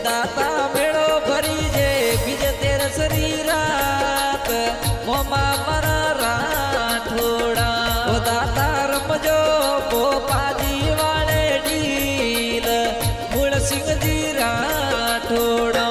દાતા મેળો ભરી જે બીજે તેર સરી રાત મોમાં મારા રાઠોડા ઓ દાતા રમજો ભોપાજી વાળે ડીલ મૂળસિંહજી રાઠોડા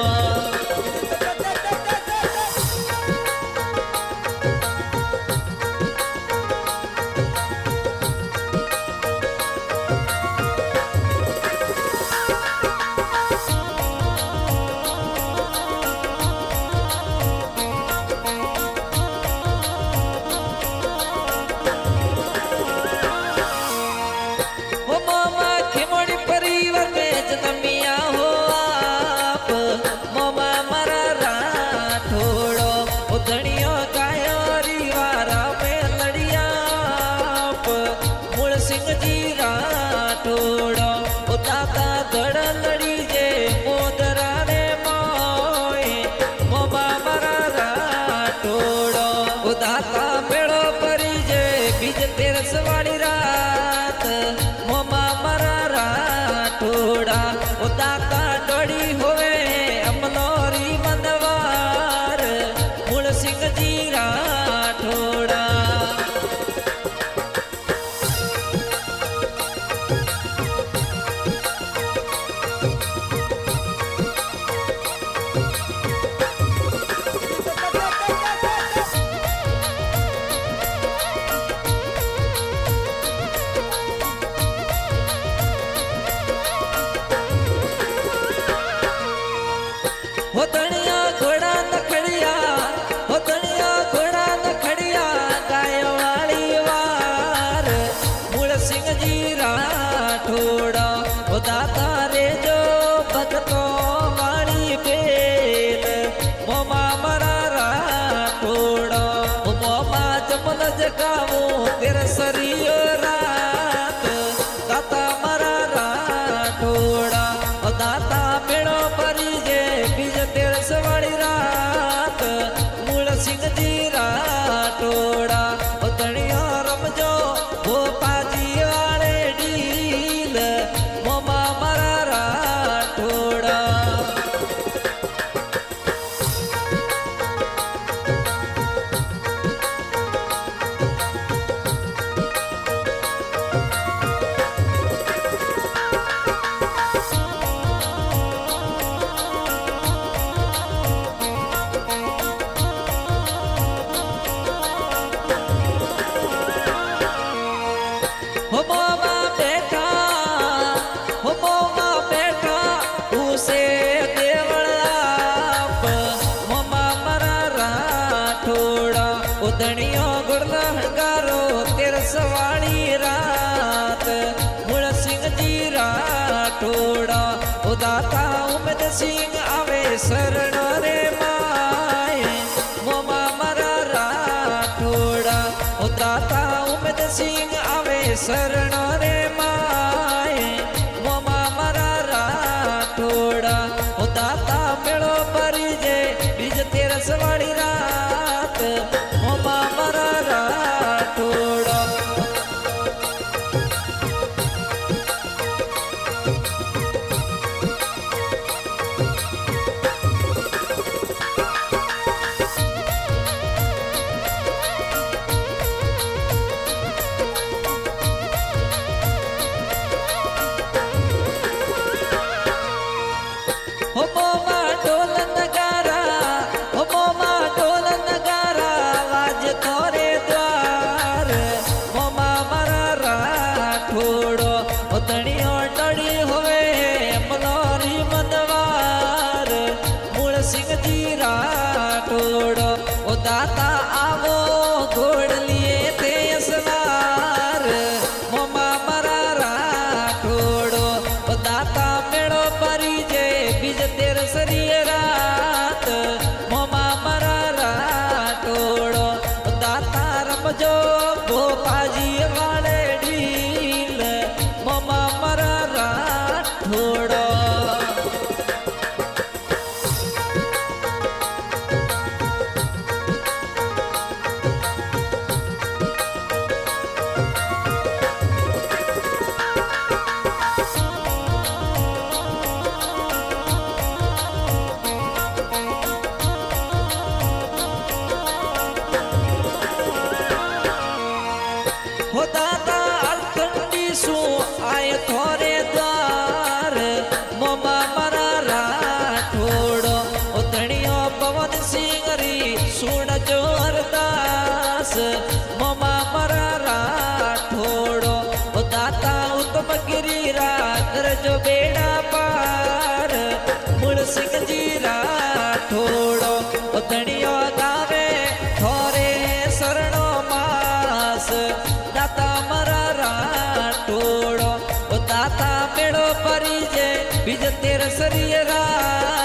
સિંહજી રાઠોડો ઓ દાતા ગળ લડી જે મોદરા રે મોય મોમા મારા રાઠોડો ઓ દાતા મેળો પરી જે બીજ તેરસ વાળી રાત મોમા મારા રાઠોડા ઓ દાતા ડોળી હોવે અમલોરી મંદવાર મૂળ સિંહજી રાઠોડા हो धनिया घोड़ा नखड़िया हो धनिया घोड़ा नखड़िया गाय वाली वार मूल सिंह जी राठोड़ा हो दाता रे जो भगतो वाली बेल मोमा मरा राठोड़ा हो मोमा जमन जगावो तेरे सरियो रात दाता मरा राठोड़ा हो दाता मेड़ो परी जे बीज तेरस वाली रात मूल सिंहजी राठोड़ा ओ धनिया रमजो भोपाजी वाले डील मोमा मारा राठोड़ा हो मोमा बैठा उसे देवड़ाप मोमा मरा राठोड़ा ओ धनियो गुड़ला हंगारो तेरस वाली रात मूल सिंह जी राठोड़ा ओ दाता उम्मद सिंह आवे शरण रे माए मोमा मरा राठोड़ा ओ दाता उम्मद सिंह आवे शरण रे माए मोमा मरा राठोड़ा ओ दाता मेड़ो परी जे बीज तेरस वाली रात मोमा मरा राठोड़ा हो मोमा ढोल नगारा हो मोमा ढोल नगारा वाज तोरे द्वार मोमा मरा राठोड़ो ओ धनियो डड़ी होवे मलोरी मनवार मूल सिंह जी राठोड़ो ओ दाता आवो घोड़ लिए थे असवार मोमा मरा राठोड़ो ओ दाता मेड़ो परी जे बीज तेर सरी रात मोमा मरा राठोड़ो दाता रमजो भोपाजी वाले ढील मोमा मरा राठोड़ो દાતા ઉત્તમ ગિરિરા કરજો બેડા પાર મૂળ સિંહજી રાઠોડો ધણીઓ ગાવે થોરે શરણો માસ દાતા મારા રાઠોડો દાતા મેળો પરી જે બીજ તેર સરિયરા